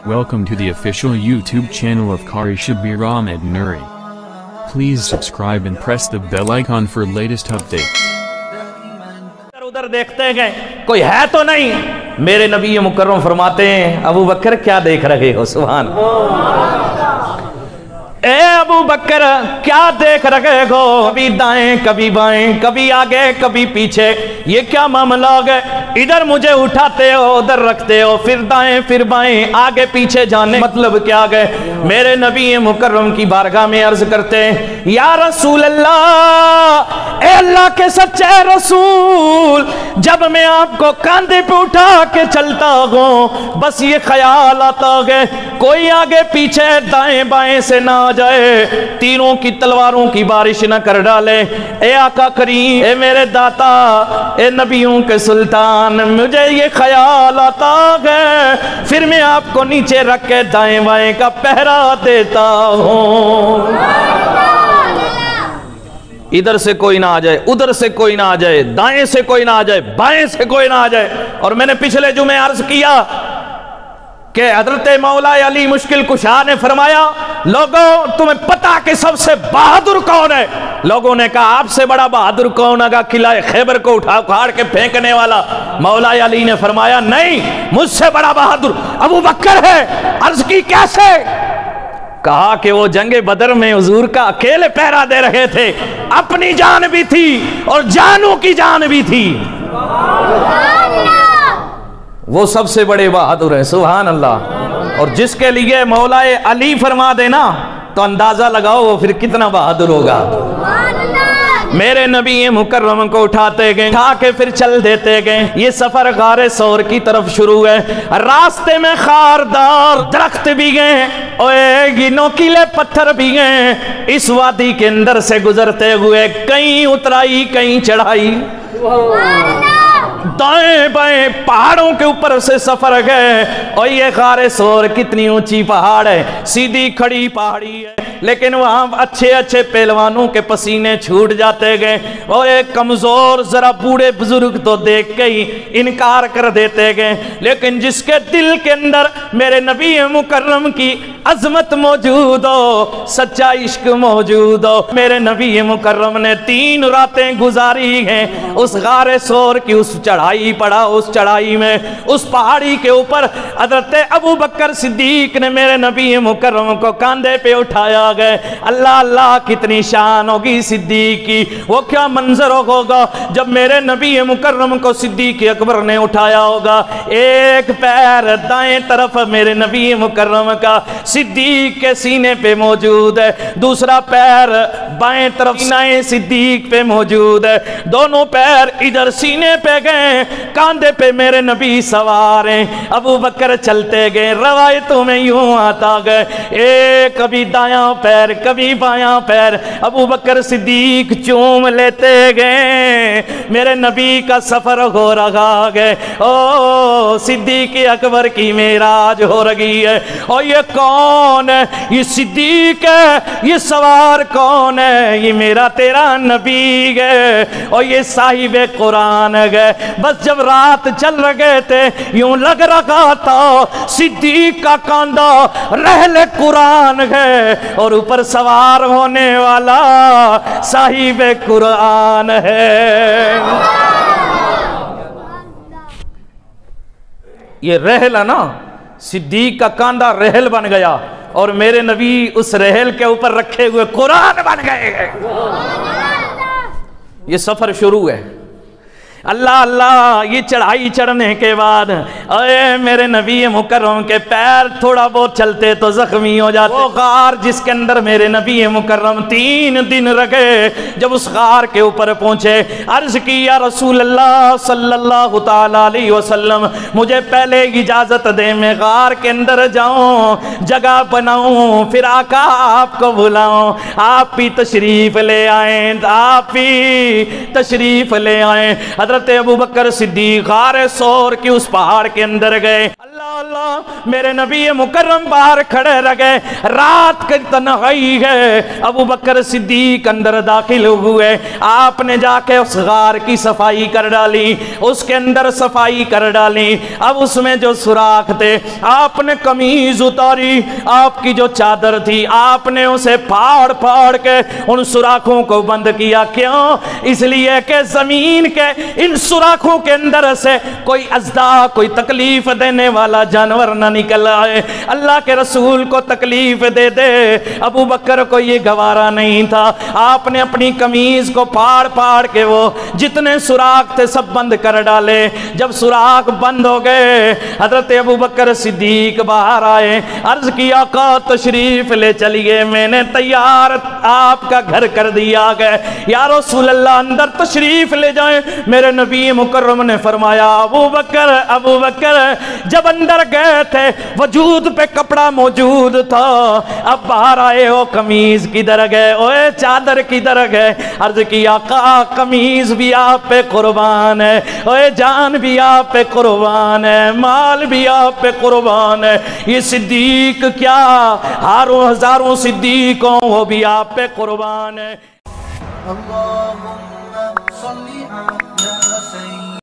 Welcome to the official YouTube channel of Qari Shabir Ahmed Nuri. Please subscribe and press the bell icon for latest updates. उधर देखते गए कोई है तो नहीं। मेरे नबी मुकर्रम फरमाते हैं, अबू बकर क्या देख रहे हो? सुभान ए अबू बकर क्या देख रहे हो? कभी दाएं कभी बाएं, कभी आगे कभी पीछे, ये क्या मामला हो गया? इधर मुझे उठाते हो उधर रखते हो, फिर दाएं फिर बाएं, आगे पीछे जाने मतलब क्या गए? मेरे नबी मुकर्रम की बारगाह में अर्ज करते हैं, या रसूल अल्लाह, ए अल्लाह के सच्चे रसूल, जब मैं आपको कंधे पे उठा के चलता हूं बस ये ख्याल आता है कोई आगे पीछे दाएं बाएं से ना आ जाए, तीनों की तलवारों की बारिश न कर डाले। ए आका करीम, ए मेरे दाता, ए नबियों के सुल्तान, मुझे ये ख्याल आता है फिर मैं आपको नीचे रख के दाएं बाएं का पहरा देता हूं, इधर से कोई ना आ जाए, उधर से कोई ना आ जाए, दाएं से कोई ना आ जाए, बाएं से कोई ना आ जाए। और मैंने पिछले जुमे अर्ज किया कि हजरत मौला अली मुश्किल कुशा ने फरमाया, लोगों तुम्हें पता कि सबसे बहादुर कौन है? लोगों ने कहा आपसे बड़ा बहादुर कौन होगा? किला खैबर को उठा उखाड़ के फेंकने वाला। मौला अली ने फरमाया नहीं, मुझसे बड़ा बहादुर अबू बकर है। अर्ज की कैसे? कहा कि वो जंगे बदर में हुजूर का अकेले पहरा दे रहे थे, अपनी जान भी थी और जानों की जान भी थी, वो सबसे बड़े बहादुर है। सुभान अल्लाह। और जिसके लिए मौलाए अली फरमा देना तो अंदाजा लगाओ वो फिर कितना बहादुर होगा। मेरे नबी मुकर्रम को उठाते गए, उठा के फिर चल देते गए। ये सफर गारे सौर की तरफ शुरू है। रास्ते में खारदार दरख्त भी गए, ओए नोकीले पत्थर भी गए। इस वादी के अंदर से गुजरते हुए कहीं उतराई कहीं चढ़ाई, दाएं बाएं पहाड़ों के ऊपर से सफर गए। और ये गारे सौर कितनी ऊंची पहाड़ है, सीधी खड़ी पहाड़ी है, लेकिन वहां अच्छे अच्छे पहलवानों के पसीने छूट जाते गए। और एक कमजोर जरा बूढ़े बुजुर्ग तो देख के ही इनकार कर देते गए, लेकिन जिसके दिल के अंदर मेरे नबी मुकर्रम की अजमत मौजूद हो, सच्चा इश्क मौजूद हो, मेरे नबी मुकर्रम ने 3 रातें गुजारी हैं उस गारे सौर की उस चढ़ाई पड़ा। उस चढ़ाई में उस पहाड़ी के ऊपर हजरत अबू बकर सिद्दीक ने मेरे नबी मुकर्रम को कंधे पे उठाया गए। अल्लाह अल्लाह कितनी शान होगी सिद्दीक की। वो क्या मंजर होगा जब मेरे नबी मुकर्रम को सिद्दीक अकबर ने उठाया होगा। एक पैर दाएं तरफ मेरे नबी मुकर्रम का सिद्दीक के सीने पे मौजूद है, दूसरा पैर बाएं तरफ सीने सिद्दीक पे मौजूद है। दोनों पैर इधर सीने पे गए, कांधे पे मेरे नबी सवार हैं। अबू बकर चलते गए, रवायतों में यूं आता गए, एक कभी दायां पैर कभी बायां पैर अबू बकर सिद्दीक चूम लेते गए। मेरे नबी का सफर हो रहा है। ओ सिद्दीक अकबर की मेराज हो रही है। और ये कौन है? ये सिद्दीक है। ये सवार कौन है? ये मेरा तेरा नबी है और ये साहिब कुरान है। बस जब रात चल रहे थे यूं लग रहा था सिद्दीक का कांधा रहले कुरान है और ऊपर सवार होने वाला साहिब कुरान है। ये रहल है ना, सिद्दीक का कांधा रहल बन गया और मेरे नबी उस रहल के ऊपर रखे हुए कुरान बन गए। ये सफर शुरू है। अल्लाह अल्लाह। ये चढ़ाई चढ़ने के बाद अरे मेरे नबी मुकर्रम के पैर थोड़ा बहुत चलते तो जख्मी हो जाते। वो गार जिसके अंदर मेरे नबी मुकर्रम 3 दिन रखे, जब उस गार के ऊपर पहुंचे अर्ज की, या रसूल अल्लाह सल्लल्लाहु ताला अलैहि वसल्लम, मुझे पहले इजाजत दे मैं गार के अंदर जाऊं, जगह बनाऊं, फिर आका आपको बुलाऊं, आप भी तशरीफ ले आए, आप भी तशरीफ ले आए। हजरत अबू बकर सिद्दीक गारे सौर की उस पहाड़ के अंदर गए। अल्लाह یا اللہ میرے نبی مکرم باہر کھڑے رہ گئے، رات کی تنہائی ہے، ابو بکر صدیق اندر داخل ہوئے، آپ نے جا کے اس غار کی صفائی کر ڈالی، اس کے اندر صفائی کر ڈالی، اب اس میں جو سوراخ تھے آپ نے قمیض اتاری، آپ کی جو چادر تھی آپ نے اسے پھاڑ پھاڑ کے ان سوراخوں کو بند کیا، کیوں؟ اس لیے کہ زمین کے ان سوراخوں کے اندر سے کوئی ازدا، کوئی تکلیف دینے والا جانور نہ نکل آئے، اللہ کے رسول کو تکلیف دے دے۔ ابو بکر کو یہ گوارا نہیں تھا، آپ نے اپنی قمیض کو پھاڑ پھاڑ کے وہ جتنے سوراخ تھے سب بند کر ڈالے۔ جب سوراخ بند ہو گئے حضرت ابو بکر صدیق باہر آئے، عرض کیا آقا تشریف لے چلیے، میں نے تیار آپ کا گھر کر دیا گئے، یا رسول اللہ اندر تشریف لے جائیں۔ میرے نبی مکرم نے فرمایا ابو بکر جب اندر گئے تھے وجود پہ کپڑا موجود تھا، اب باہر آئے ہو قمیض کدھر گئے، اوے چادر کدھر گئے؟ عرض کیا آقا قمیض بھی آپ پہ قربان ہے، اوے جان بھی آپ پہ قربان ہے، مال بھی آپ پہ قربان ہے، یہ صدیق کیا ہزاروں صدیقوں وہ بھی آپ پہ قربان ہے۔ اللہم صلی علی